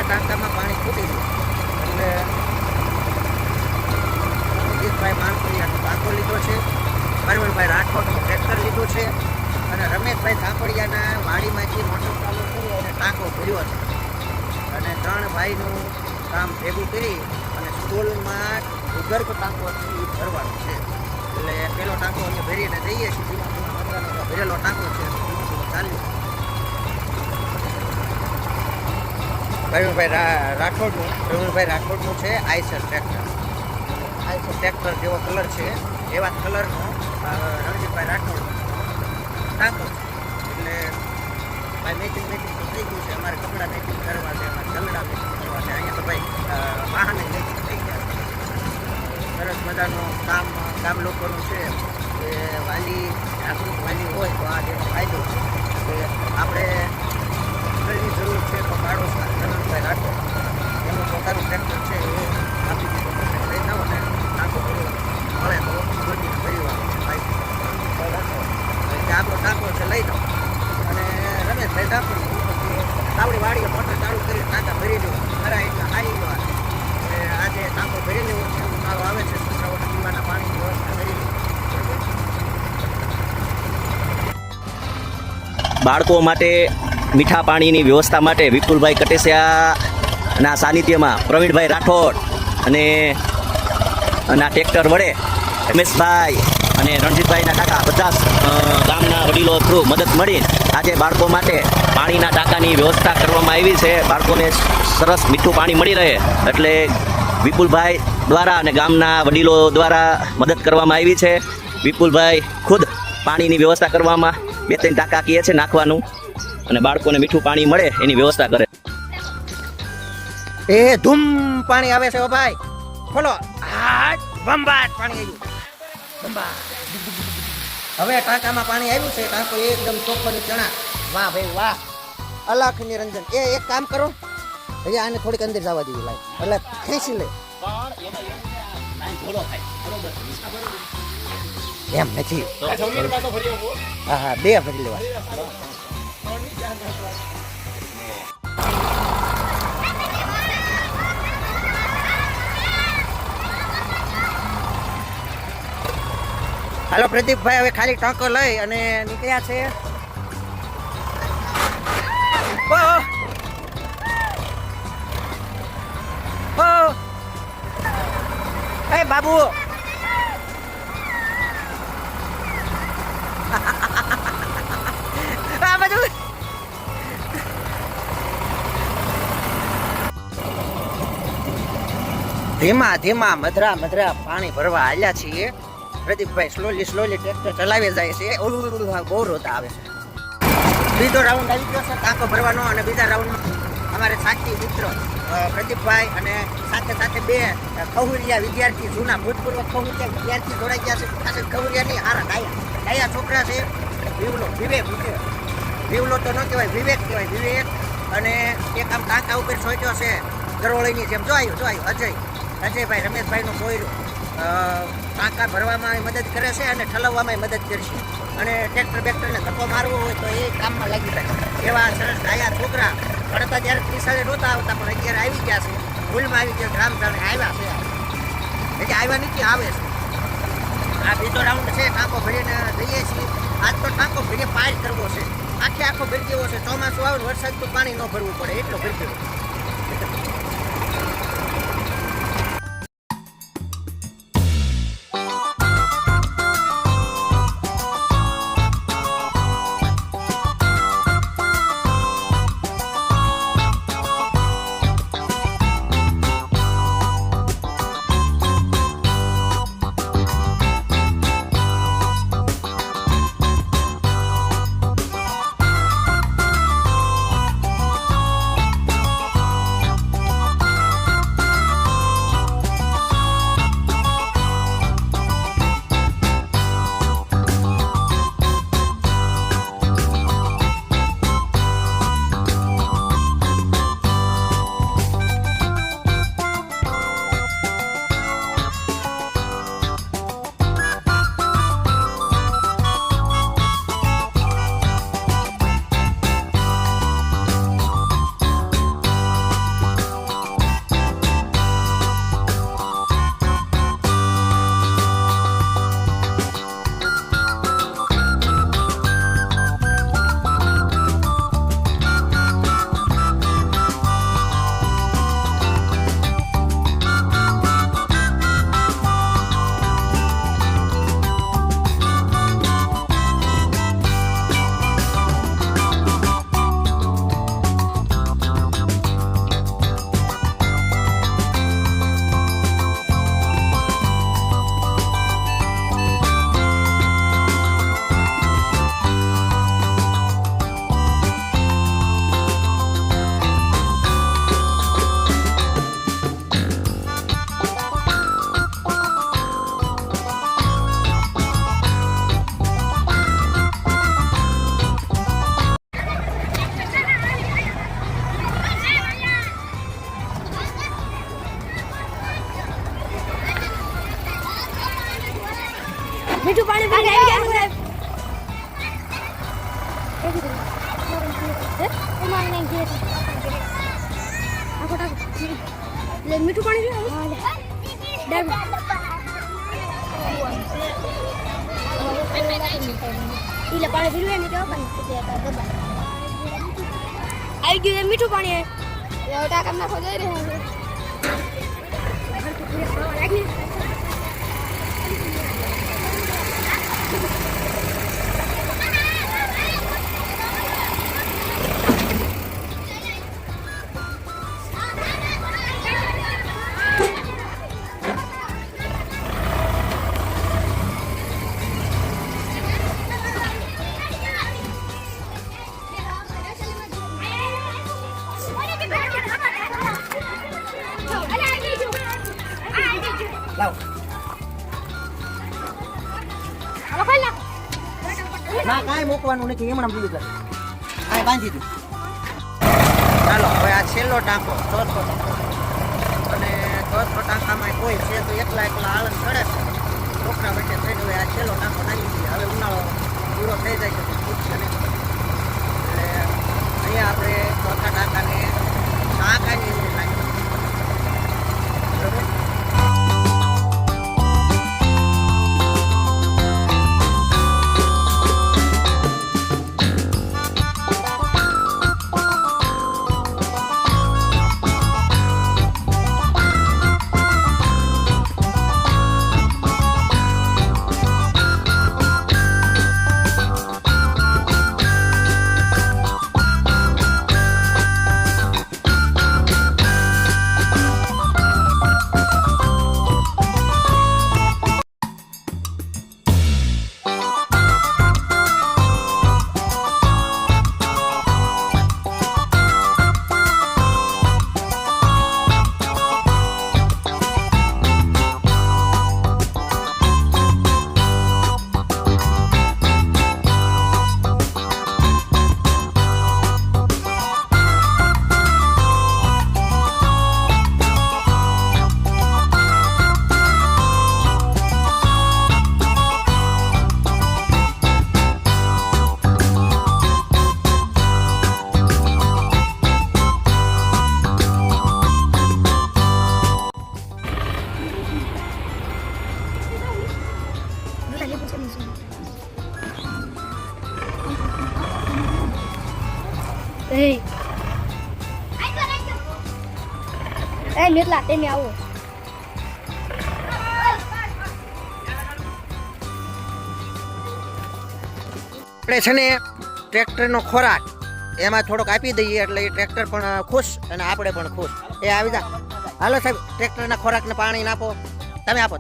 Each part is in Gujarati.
ટાંકામાં પાણી ખૂટી ગયું એટલે અજીતભાઈ માનપુરિયાનો ટાંકો લીધો છે, પરવીનભાઈ રાઠોડનું ટ્રેક્ટર લીધું છે અને રમેશભાઈ થાપડિયાના વાડીમાંથી મોટર ચાલુ કરી અને ટાંકો ભર્યો છે અને 3 ભાઈનું કામ ભેગું કરી અને સ્કૂલમાં ભૂગર્ભ ટાંકો ભરવાનો છે એટલે પેલો ટાંકો અમે ભરીને જઈએ છીએ. ભરેલો ટાંકો છે ચાલ્યું. પ્રવીણભાઈ રાઠોડનું છે આઈસર ટ્રેક્ટર જેવો કલર છે એવા કલરનો રણજીતભાઈ રાઠોડ ટાંકો છે એટલે ભાઈ મેચિંગ તો થઈ ગયું છે. અમારે કપડાં મેચિંગ કરવા છે, અમારે જલડા મેચિંગ કરવા છે. અહીંયા તો ભાઈ વાહન મેચિંગ થઈ ગયા છે. સરસ મજાનું ગામ લોકોનું છે કે વાલી જાગૃત વાલી હોય તો આ જેનો ફાયદો છે કે આપણે ની જરૂર છે તો પાડોશના રણજીતભાઈ રાઠોડ એનું પોતાનું ટ્રેક્ટર છે એ આપી દીધું લઈ જાઓ ને ટાંકો મળે તો ગોતીને પરિવાર આપણો ટાંકો છે લઈ જાઓ અને રમેશભાઈ ટાંકો આપણી વાડીએ મોટર ચાલુ કરી ટાંકા ભરી દઉં ખરા એટલા હારી ગયો એટલે આજે ટાંકો ભરી લેવો છે. ઉનાળો આવે છે, છોકરાઓને પીવાના પાણીની વ્યવસ્થા કરી દઉં. બાળકો માટે મીઠા પાણીની વ્યવસ્થા માટે વિપુલભાઈ કટેસિયાના સાનિધ્યમાં પ્રવીણભાઈ રાઠોડ અને ટ્રેક્ટર વડે રમેશભાઈ અને રણજીતભાઈના કાકા બધા ગામના વડીલો થ્રુ મદદ મળી આજે બાળકો માટે પાણીના ટાંકાની વ્યવસ્થા કરવામાં આવી છે. બાળકોને સરસ મીઠું પાણી મળી રહે એટલે વિપુલભાઈ દ્વારા અને ગામના વડીલો દ્વારા મદદ કરવામાં આવી છે. વિપુલભાઈ ખુદ પાણીની વ્યવસ્થા કરવામાં 2-3 ટાંકા કહે છે નાખવાનું અને બાળકોને મીઠું પાણી મળે એની વ્યવસ્થા કરે. એ ધૂમ પાણી આવે છે ભાઈ, ખોલો. બંબાટ પાણી આવ્યું, બંબાટ. હવે ટાંકામાં પાણી આવ્યું છે. ટાંકો એકદમ ચોખ્ખો ચણા. વાહ ભાઈ વાહ, અલખ નિરંજન. એક કામ કરો, હજી આને થોડીક અંદર જવા દેવી લાય એટલે ખેંચી લે. એમ નથી, હા 2 ભરી લેવા. હાલો પ્રદીપભાઈ હવે ખાલી ટાંકો લઈ અને નીકળ્યા છે. એ બાબુ આ બધું ધીમા ધીમા મધરા પાણી ભરવા હાલ્યા છીએ. પ્રદીપભાઈ સ્લોલી ટ્રેક્ટર ચલાવી જાય છે. બહુ રોતા આવે છે. બીજો રાઉન્ડ આવી ગયો છે ટાંકો ભરવાનો અને બીજા રાઉન્ડમાં અમારે સાથી મિત્ર પ્રદીપભાઈ અને સાથે 2 ખહુરિયા વિદ્યાર્થી, જૂના ભૂતપૂર્વ ખહુરિયા વિદ્યાર્થી જોડાઈ ગયા છે. ખાસ ખહુરિયાની હારા ડાયા છોકરા છે. વિવલો તો ન કહેવાય, વિવેક કહેવાય. વિવેક અને એક આમ ટાંકા ઉપર સોચ્યો છે ગરોળીની જેમ. જો આવ્યું અજયભાઈ રમેશભાઈનું કોયરું ટાંકા ભરવામાં મદદ કરે છે અને ઠલવવામાં મદદ કરશે અને ટ્રેક્ટરને ધક્કો મારવો હોય તો એ કામમાં લાગી જાય એવા સરસ ડાયા છોકરા. પડતા ત્યારે 30 નહોતા આવતા પણ અત્યારે આવી ગયા છે. ભૂલમાં આવી ગયા, ગ્રામ જાણે આવ્યા છે. એટલે આવ્યા નથી, આવે છે. આ બીજો રાઉન્ડ છે. ટાંકો ભરીને જઈએ છીએ. આજ તો ટાંકો ભરીને પાર કરવો છે. આખો ભરી દેવો છે. ચોમાસું આવે વરસાદ તો પાણી ન ભરવું પડે એટલો ભરી દેવો. મીઠું પાણી એટલે પાણી પીવું ને આવી ગયું મીઠું પાણી ટાકા નાખો જઈ રહ્યા લાવ ના કાંઈ મૂકવાનું નથી એમણાં બીજું કરે કાંઈ બાંધી દીધું ચાલો હવે આ છેલ્લો ટાંકો ચોથો અને ચોથો ટાંકામાં કોઈ છે તો એકલા આળસ ચડે છે છોકરા વચ્ચે થઈને હવે આ છેલ્લો ટાંકો નાખી દઈએ હવે ઉનાળો પૂરો થઈ જાય છે પૂછશે નહીં એટલે અહીંયા આપણે ચોથા ટાંકાને ટાંકાની અંદર નાખી બરોબર એ મેટલા તમે આવો આપણે છે ને ટ્રેક્ટરનો ખોરાક એમાં થોડોક આપી દઈએ એટલે એ ટ્રેક્ટર પણ ખુશ અને આપણે પણ ખુશ એ આવી જા હાલો સાહેબ ટ્રેક્ટરના ખોરાકને પાણી નાખો તમે આપો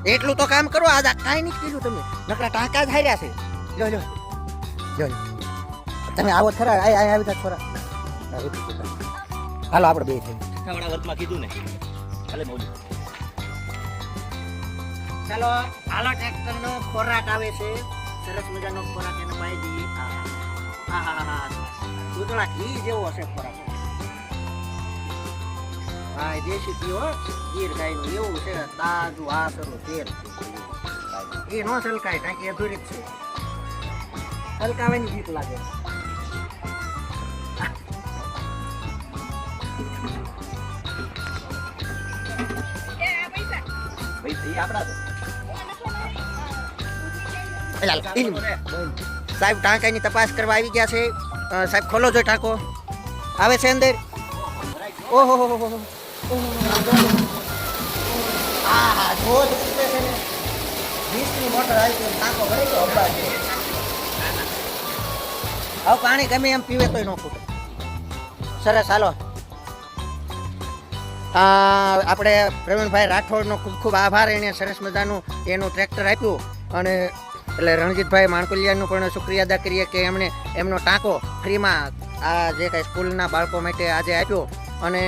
એટલું તો કામ કરો આજ કાંઈ નહીં કીધું તમે નકરા ટાંકા જ હાર્યા છે લો લો લો તમે આવો ખરા આવી જા ખોરાક હાલો આપણે બે થઈ વાળા વર્ગમાં કીધું ને ચાલે મોજ ચાલો હાલો ટ્રેક્ટરનો ખોરાક આવે છે સરસ મજાનો ખોરાક એને પાઈ દઈએ હા હા હા દૂધળા ઘી જેવો હશે ખોરાક હા દેશી ઘી હો ગીર ગાયનું એવું છે તાજું આસરનું તેલ એ નો સલકાય કારણ કે અધૂરી જ છે સલકાવાની બીક લાગે સાહેબ ટાંકાની તપાસ કરવા આવી ગયા છે સાહેબ ખોલો જો ટાંકો આવે છે અંદર ઓહો હા જો છે ને 20ની મોટર આવી છે ટાંકો ભરી ગયો હવે પાણી ગમે એમ પીવે તોય ન ખૂટે સરસ હાલો આપણે પ્રવીણભાઈ રાઠોડનો ખૂબ ખૂબ આભાર એને સરસ મજાનું એનું ટ્રેક્ટર આપ્યું અને એટલે રણજીતભાઈ માણકુલિયાનું પણ શુક્રિયા અદા કરીએ કે એમણે એમનો ટાંકો ફ્રીમાં આ જે કાંઈ સ્કૂલના બાળકો માટે આજે આપ્યો અને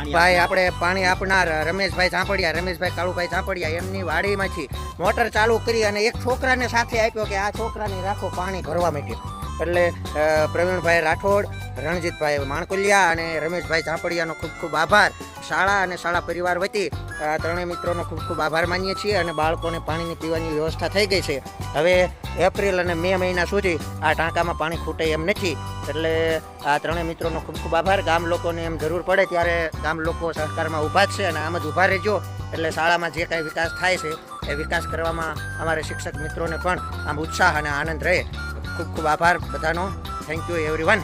ભાઈ આપણે પાણી આપનાર રમેશભાઈ કાળુભાઈ ઝાંપડિયા એમની વાડીમાંથી મોટર ચાલુ કરી અને એક છોકરાને સાથે આપ્યો કે આ છોકરાને રાખો પાણી ભરવા માટે એટલે પ્રવીણભાઈ રાઠોડ, રણજીતભાઈ માણકુલિયા અને રમેશભાઈ ઝાંપડિયાનો ખૂબ ખૂબ આભાર. શાળા અને શાળા પરિવાર વતી આ ત્રણેય મિત્રોનો ખૂબ ખૂબ આભાર માનીએ છીએ અને બાળકોને પાણીની પીવાની વ્યવસ્થા થઈ ગઈ છે. હવે એપ્રિલ અને મે મહિના સુધી આ ટાંકામાં પાણી ખૂટે એમ નથી. એટલે આ ત્રણેય મિત્રોનો ખૂબ ખૂબ આભાર. ગામ લોકોને એમ જરૂર પડે ત્યારે ગામ લોકો સહકારમાં ઊભા જ છે અને આમ જ ઊભા રહેજો. એટલે શાળામાં જે કાંઈ વિકાસ થાય છે એ વિકાસ કરવામાં અમારે શિક્ષક મિત્રોને પણ આમ ઉત્સાહ અને આનંદ રહે. ખૂબ ખૂબ આભાર બધાનો. Thank you everyone.